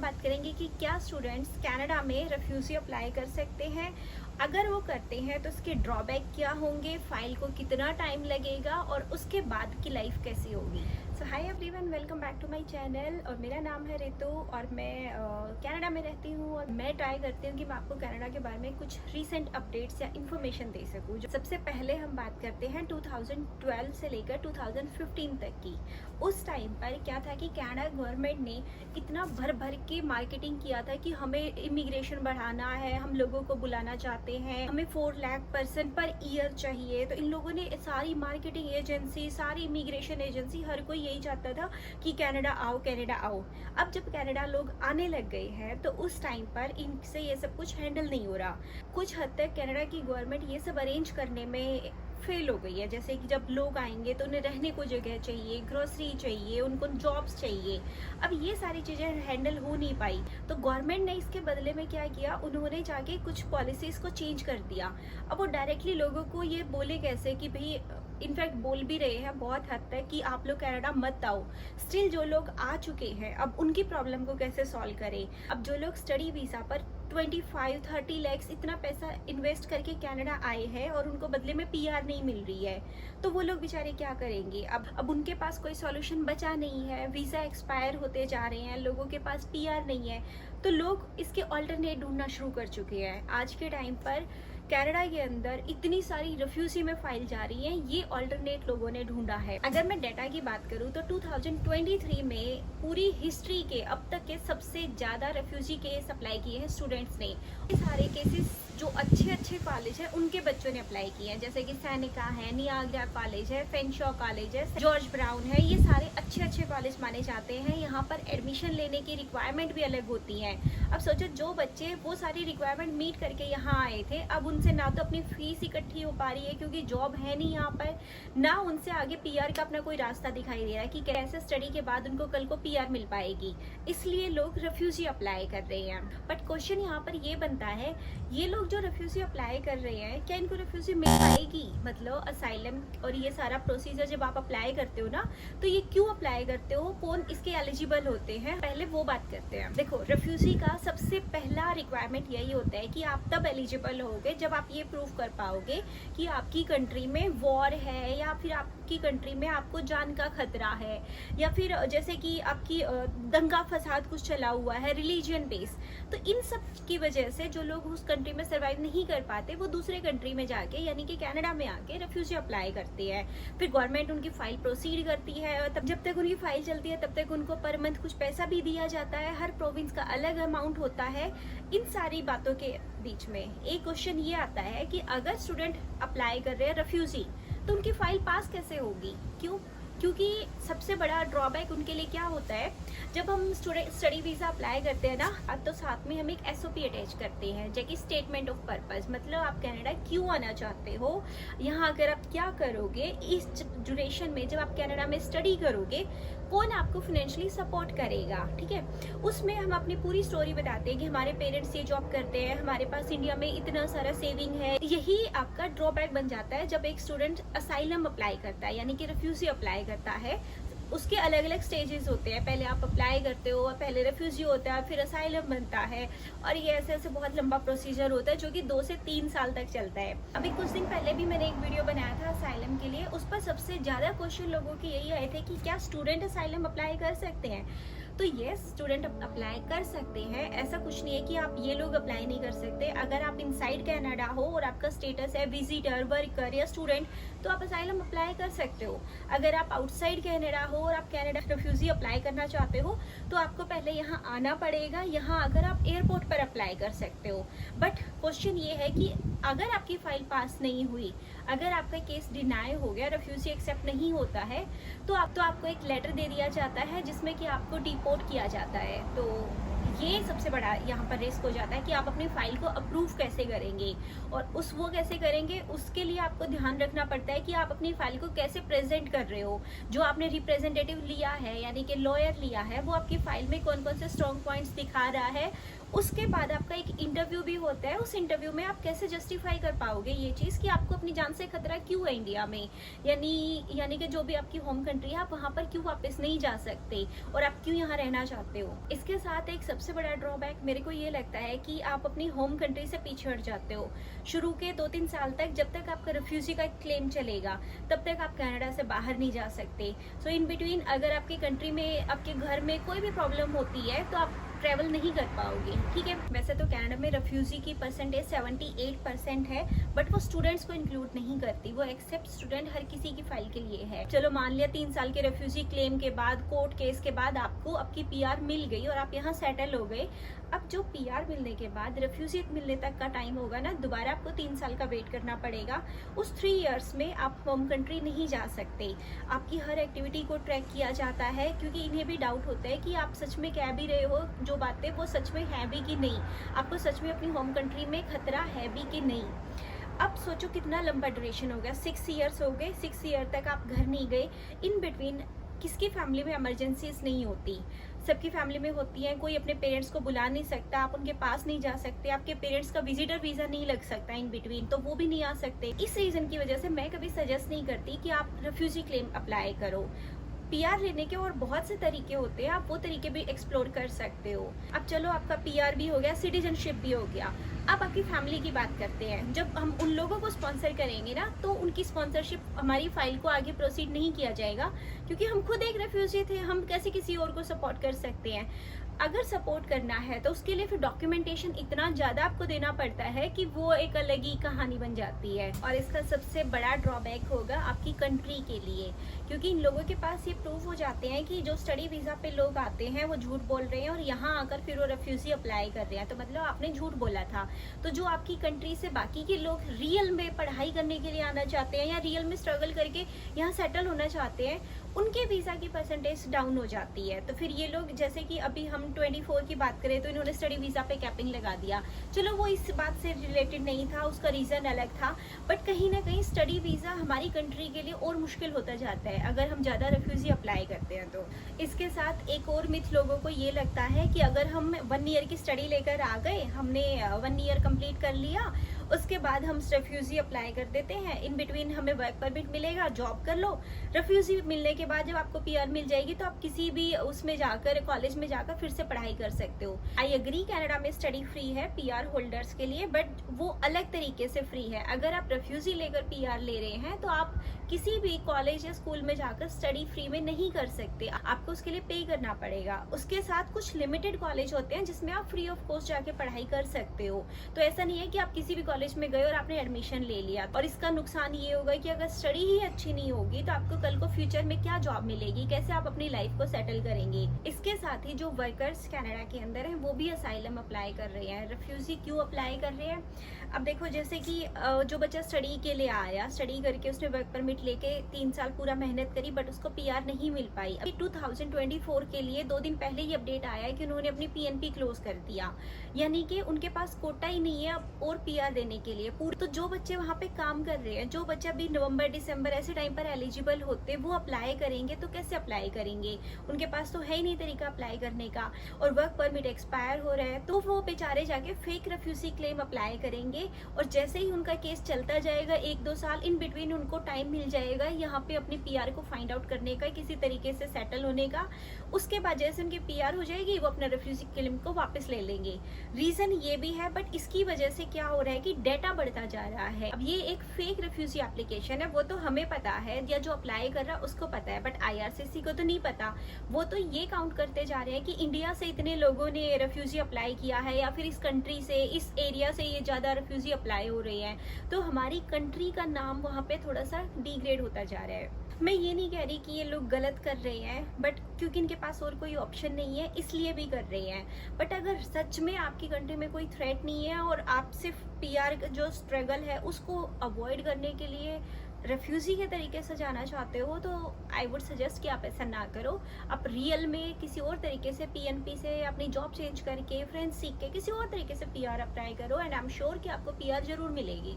बात करेंगे कि क्या स्टूडेंट्स कनाडा में रेफ्यूजी अप्लाई कर सकते हैं। अगर वो करते हैं तो उसके ड्रॉबैक क्या होंगे, फाइल को कितना टाइम लगेगा और उसके बाद की लाइफ कैसी होगी। So hi everyone, welcome back to my channel. और मेरा नाम है रितु और मैं कनाडा में रहती हूँ और मैं ट्राई करती हूँ कि मैं आपको कनाडा के बारे में कुछ रीसेंट अपडेट्स या इन्फॉर्मेशन दे सकूँ। सबसे पहले हम बात करते हैं 2012 से लेकर 2015 तक की। उस टाइम पर क्या था कि कनाडा गवर्नमेंट ने इतना भर भर के मार्केटिंग किया था कि हमें इमिग्रेशन बढ़ाना है, हम लोगों को बुलाना चाहते हैं, हमें 4 लाख पर्सन पर ईयर चाहिए। तो इन लोगों ने सारी मार्केटिंग एजेंसी, सारी इमिग्रेशन एजेंसी, हर कोई यही चाहता था कि कनाडा आओ, कनाडा आओ। अब जब कनाडा लोग आने लग गए हैं तो उस टाइम पर इनसे ये सब कुछ हैंडल नहीं हो रहा। कुछ हद तक कनाडा की गवर्नमेंट ये सब अरेंज करने में फेल हो गई है। जैसे कि जब लोग आएंगे तो उन्हें रहने को जगह चाहिए, ग्रोसरी चाहिए, उनको जॉब्स चाहिए। अब ये सारी चीज़ें हैंडल हो नहीं पाई तो गवर्नमेंट ने इसके बदले में क्या किया, उन्होंने जाके कुछ पॉलिसीज़ को चेंज कर दिया। अब वो डायरेक्टली लोगों को ये बोले कैसे कि भाई, इनफैक्ट बोल भी रहे हैं बहुत हद तक कि आप लोग कनाडा मत आओ। स्टिल जो लोग आ चुके हैं अब उनकी प्रॉब्लम को कैसे सॉल्व करें। अब जो लोग स्टडी वीज़ा पर 25-30 लैक्स इतना पैसा इन्वेस्ट करके कनाडा आए हैं और उनको बदले में पीआर नहीं मिल रही है, तो वो लोग बेचारे क्या करेंगे। अब उनके पास कोई सॉल्यूशन बचा नहीं है, वीज़ा एक्सपायर होते जा रहे हैं, लोगों के पास पीआर नहीं है, तो लोग इसके ऑल्टरनेट ढूंढना शुरू कर चुके हैं। आज के टाइम पर कनाडा के अंदर इतनी सारी रेफ्यूजी में फाइल जा रही है, ये ऑल्टरनेट लोगों ने ढूंढा है। अगर मैं डाटा की बात करूं तो 2023 में पूरी हिस्ट्री के अब तक के सबसे ज्यादा रेफ्यूजी केस अप्लाई किए हैं स्टूडेंट्स ने। ये सारे केसेस जो अच्छे कॉलेज है उनके बच्चों ने अप्लाई किए हैं, जैसे कि सैनिका है, नियाग्रा कॉलेज है, फेनशॉ कॉलेज है, जॉर्ज ब्राउन है। ये सारे अच्छे कॉलेज माने जाते हैं। यहाँ पर एडमिशन लेने की रिक्वायरमेंट भी अलग होती है। अब सोचो, जो बच्चे वो सारी रिक्वायरमेंट मीट करके यहाँ आए थे, अब उनसे ना तो अपनी फीस इकट्ठी हो पा रही है क्योंकि जॉब है नहीं यहाँ पर, ना उनसे आगे पीआर का अपना कोई रास्ता दिखाई दे रहा है कि कैसे स्टडी के बाद उनको कल को पीआर मिल पाएगी। इसलिए लोग रेफ्यूजी अप्लाई कर रहे हैं। बट क्वेश्चन यहाँ पर ये बनता है, ये लोग जो रेफ्यूजी अप्लाई कर रहे हैं, क्या इनको रेफ्यूजी मिल पाएगी? मतलब असाइलम और ये सारा प्रोसीजर जब आप अप्लाई करते हो ना, तो ये क्यों अप्लाई करते हो, कौन इसके एलिजिबल होते हैं, पहले वो बात करते हैं। देखो, रेफ्यूजी का सबसे पहला रिक्वायरमेंट यही होता है कि आप तब एलिजिबल होगे जब आप ये प्रूव कर पाओगे कि आपकी कंट्री में वॉर है, या फिर आपकी कंट्री में आपको जान का खतरा है, या फिर जैसे कि आपकी दंगा फसाद कुछ चला हुआ है रिलीजियन बेस। तो इन सब की वजह से जो लोग उस कंट्री में सर्वाइव नहीं कर पाते, वो दूसरे कंट्री में जाके यानी कि कनाडा में आके रेफ्यूजी अप्लाई करते हैं। फिर गवर्नमेंट उनकी फाइल प्रोसीड करती है, तब जब तक उनकी फाइल चलती है तब तक उनको पर मंथ कुछ पैसा भी दिया जाता है। हर प्रोविंस का अलग अमाउंट होता है। इन सारी बातों के बीच में एक क्वेश्चन ये आता है कि अगर स्टूडेंट अप्लाई कर रहे हैं रेफ्यूजी, तो उनकी फाइल पास कैसे होगी? क्यों? क्योंकि सबसे बड़ा ड्रॉबैक उनके लिए क्या होता है, जब हम स्टडी वीज़ा अप्लाई करते हैं ना, तो साथ में हम एक एसओपी अटैच करते हैं, जो कि स्टेटमेंट ऑफ पर्पस, मतलब आप कनाडा क्यों आना चाहते हो, यहाँ अगर आप क्या करोगे, इस ड्यूरेशन में जब आप कनाडा में स्टडी करोगे कौन आपको फाइनेंशियली सपोर्ट करेगा। ठीक है, उसमें हम अपनी पूरी स्टोरी बताते हैं कि हमारे पेरेंट्स ये जॉब करते हैं, हमारे पास इंडिया में इतना सारा सेविंग है। यही आपका ड्रॉबैक बन जाता है जब एक स्टूडेंट असाइलम अप्लाई करता है, यानी कि रेफ्यूजी अप्लाई करता है। उसके अलग अलग स्टेजेस होते हैं, पहले आप अप्लाई करते हो, पहले रेफ्यूजी होता है, फिर असाइलम बनता है, और ये ऐसे बहुत लंबा प्रोसीजर होता है जो कि 2 से 3 साल तक चलता है। अभी कुछ दिन पहले भी मैंने एक वीडियो बनाया था असाइलम के लिए, उस पर सबसे ज़्यादा क्वेश्चन लोगों के यही आए थे कि क्या स्टूडेंट असाइलम अप्लाई कर सकते हैं। तो ये स्टूडेंट अप्लाई कर सकते हैं, ऐसा कुछ नहीं है कि आप ये लोग अप्लाई नहीं कर सकते। अगर आप इनसाइड कनाडा हो और आपका स्टेटस है विजिटर, वर्कर या स्टूडेंट, तो आप असाइलम अप्लाई कर सकते हो। अगर आप आउटसाइड कनाडा हो और आप कनाडा रेफ्यूजी अप्लाई करना चाहते हो, तो आपको पहले यहाँ आना पड़ेगा। यहाँ अगर आप एयरपोर्ट पर अप्लाई कर सकते हो। बट क्वेश्चन ये है कि अगर आपकी फाइल पास नहीं हुई, अगर आपका केस डिनाई हो गया, रेफ्यूजी एक्सेप्ट नहीं होता है, तो आपको एक लेटर दे दिया जाता है जिसमें कि आपको डिपोर्ट किया जाता है। तो ये सबसे बड़ा यहाँ पर रिस्क हो जाता है कि आप अपनी फाइल को अप्रूव कैसे करेंगे, और वो कैसे करेंगे, उसके लिए आपको ध्यान रखना पड़ता है कि आप अपनी फाइल को कैसे प्रेजेंट कर रहे हो। जो आपने रिप्रेजेंटेटिव लिया है, यानी कि लॉयर लिया है, वो आपकी फाइल में कौन कौन से स्ट्रॉन्ग पॉइंट्स दिखा रहा है। उसके बाद आपका एक इंटरव्यू भी होता है। उस इंटरव्यू में आप कैसे जस्टिफाई कर पाओगे ये चीज़ कि आपको अपनी जान से खतरा क्यों है इंडिया में, यानी कि जो भी आपकी होम कंट्री है, आप वहाँ पर क्यों वापस नहीं जा सकते और आप क्यों यहाँ रहना चाहते हो। इसके साथ एक सबसे सबसे बड़ा ड्रॉबैक मेरे को ये लगता है कि आप अपनी होम कंट्री से पीछे हट जाते हो। शुरू के 2-3 साल तक, जब तक आपका रिफ्यूजी का क्लेम चलेगा, तब तक आप कनाडा से बाहर नहीं जा सकते। सो इन बिटवीन अगर आपकी कंट्री में, आपके घर में कोई भी प्रॉब्लम होती है तो आप ट्रैवल नहीं कर पाओगे, ठीक है। वैसे तो कनाडा में रिफ्यूजी की परसेंटेज 78% है, बट वो स्टूडेंट्स को इंक्लूड नहीं करती। वो एक्सेप्ट स्टूडेंट हर किसी की फाइल के लिए है। चलो मान लिया 3 साल के रिफ्यूजी क्लेम के बाद, कोर्ट केस के बाद आपको आपकी पीआर मिल गई और आप यहाँ सेटल हो गए। अब जो पीआर मिलने के बाद रिफ्यूजी मिलने तक का टाइम होगा ना, दोबारा आपको 3 साल का वेट करना पड़ेगा। उस 3 इयर्स में आप होम कंट्री नहीं जा सकते। आपकी हर एक्टिविटी को ट्रैक किया जाता है, क्योंकि इन्हें भी डाउट होता है कि आप सच में कह भी रहे हो जो बातें, वो सच में है भी कि नहीं, आपको सच में अपनी होम कंट्री में खतरा है भी कि नहीं। अब सोचो कितना लंबा ड्यूरेशन हो गया, 6 इयर्स हो गए। 6 ईयर तक आप घर नहीं गए। इन बिटवीन किसकी फैमिली में इमरजेंसीज नहीं होती? सबकी फैमिली में होती है। कोई अपने पेरेंट्स को बुला नहीं सकता, आप उनके पास नहीं जा सकते, आपके पेरेंट्स का विजिटर वीजा नहीं लग सकता इन बिटवीन, तो वो भी नहीं आ सकते। इस रीजन की वजह से मैं कभी सजेस्ट नहीं करती कि आप रिफ्यूजी क्लेम अप्लाई करो। पीआर लेने के और बहुत से तरीके होते हैं, आप वो तरीके भी एक्सप्लोर कर सकते हो। अब चलो आपका पीआर भी हो गया, सिटीजनशिप भी हो गया। अब आपकी फैमिली की बात करते हैं। जब हम उन लोगों को स्पॉन्सर करेंगे ना, तो उनकी स्पॉन्सरशिप, हमारी फाइल को आगे प्रोसीड नहीं किया जाएगा, क्योंकि हम खुद एक रेफ्यूजी थे। हम कैसे किसी और को सपोर्ट कर सकते हैं? अगर सपोर्ट करना है तो उसके लिए फिर डॉक्यूमेंटेशन इतना ज़्यादा आपको देना पड़ता है कि वो एक अलग ही कहानी बन जाती है। और इसका सबसे बड़ा ड्रॉबैक होगा आपकी कंट्री के लिए, क्योंकि इन लोगों के पास ये प्रूफ हो जाते हैं कि जो स्टडी वीज़ा पे लोग आते हैं वो झूठ बोल रहे हैं, और यहाँ आकर फिर वो रेफ्यूजी अप्लाई कर रहे हैं। तो मतलब आपने झूठ बोला था। तो जो आपकी कंट्री से बाकी के लोग रियल में पढ़ाई करने के लिए आना चाहते हैं या रियल में स्ट्रगल करके यहाँ सेटल होना चाहते हैं, उनके वीज़ा की परसेंटेज डाउन हो जाती है। तो फिर ये लोग, जैसे कि अभी हम 24 की बात करें तो इन्होंने स्टडी वीज़ा पे कैपिंग लगा दिया। चलो वो इस बात से रिलेटेड नहीं था, उसका रीज़न अलग था, बट कहीं ना कहीं स्टडी वीज़ा हमारी कंट्री के लिए और मुश्किल होता जाता है अगर हम ज़्यादा रेफ्यूजी अप्लाई करते हैं तो। इसके साथ एक और मिथ लोगों को ये लगता है कि अगर हम 1 ईयर की स्टडी लेकर आ गए, हमने 1 ईयर कंप्लीट कर लिया, उसके बाद हम रेफ्यूजी अप्लाई कर देते हैं, इन बिटवीन हमें वर्क परमिट मिलेगा, जॉब कर लो। रेफ्यूजी मिलने के बाद जब आपको पीआर मिल जाएगी तो आप किसी भी उसमें जाकर, कॉलेज में जाकर फिर से पढ़ाई कर सकते हो। आई एग्री, कनाडा में स्टडी फ्री है पीआर होल्डर्स के लिए, बट वो अलग तरीके से फ्री है। अगर आप रेफ्यूजी लेकर पीआर ले रहे हैं तो आप किसी भी कॉलेज या स्कूल में जाकर स्टडी फ्री में नहीं कर सकते, आपको उसके लिए पे करना पड़ेगा। उसके साथ कुछ लिमिटेड कॉलेज होते हैं जिसमें आप फ्री ऑफ कॉस्ट जाके पढ़ाई कर सकते हो। तो ऐसा नहीं है कि आप किसी भी कॉलेज में गए और आपने एडमिशन ले लिया। और इसका नुकसान ये होगा कि अगर स्टडी ही अच्छी नहीं होगी तो आपको कल को फ्यूचर में क्या जॉब मिलेगी, कैसे आप अपनी लाइफ को सेटल करेंगे। इसके साथ ही जो वर्कर्स कनाडा के अंदर हैं वो भी असाइलम अप्लाई कर रहे हैं। रेफ्यूजी क्यों अप्लाई कर रहे हैं? अब देखो, जैसे कि जो बच्चा स्टडी के लिए आया, स्टडी करके उसने वर्क परमिट लेके 3 साल पूरा मेहनत करी, बट उसको पीआर नहीं मिल पाई। अभी 2024 के लिए 2 दिन पहले ही अपडेट आया है कि उन्होंने अपनी पीएनपी क्लोज कर दिया, यानी कि उनके पास कोटा ही नहीं है अब और पीआर देने के लिए। तो जो बच्चे वहाँ पे काम कर रहे हैं, जो बच्चा भी नवंबर दिसंबर ऐसे टाइम पर एलिजिबल होते, वो अप्लाई करेंगे तो कैसे अप्लाई करेंगे? उनके पास तो है ही नहीं तरीका अप्लाई करने का, और वर्क परमिट एक्सपायर हो रहा है, तो वो बेचारे जाके फेक रेफ्यूजी क्लेम अप्लाई करेंगे। और जैसे ही उनका केस चलता जाएगा 1-2 साल, इन बिटवीन उनको टाइम मिल जाएगा यहाँ पे अपनी पीआर को फाइंड आउट करने का, किसी तरीके से सेटल होने का। उसके बाद जैसे उनकी पीआर हो जाएगी, वो अपना रेफ्यूजी क्लेम को वापस ले लेंगे। रीजन ये भी है, बट इसकी वजह से क्या हो रहा है कि डेटा बढ़ता जा रहा है। अब ये एक फेक रेफ्यूजी एप्लीकेशन है, वो तो हमें पता है, या जो अप्लाई कर रहा है उसको पता है, बट आईआरसीसी को तो नहीं पता। वो तो ये काउंट करते जा रहे हैं कि इंडिया से इतने लोगों ने रेफ्यूजी अप्लाई किया है, या फिर इस कंट्री से, इस एरिया से ये ज्यादा रेफ्यूजी अप्लाई हो रहे हैं, तो हमारी कंट्री का नाम वहाँ पे थोड़ा सा डिग्रेड होता जा रहा है। मैं ये नहीं कह रही कि ये लोग गलत कर रहे हैं, बट क्योंकि इनके पास और कोई ऑप्शन नहीं है इसलिए भी कर रहे हैं। बट अगर सच में आपकी कंट्री में कोई थ्रेट नहीं है और आप सिर्फ पीआर जो स्ट्रगल है उसको अवॉइड करने के लिए रेफ्यूजी के तरीके से जाना चाहते हो, तो आई वुड सजेस्ट कि आप ऐसा ना करो। आप रियल में किसी और तरीके से पीएनपी से अपनी जॉब चेंज करके, फ्रेंड्स सीख के किसी और तरीके से पीआर अप्लाई करो, एंड आई एम श्योर कि आपको पीआर जरूर मिलेगी।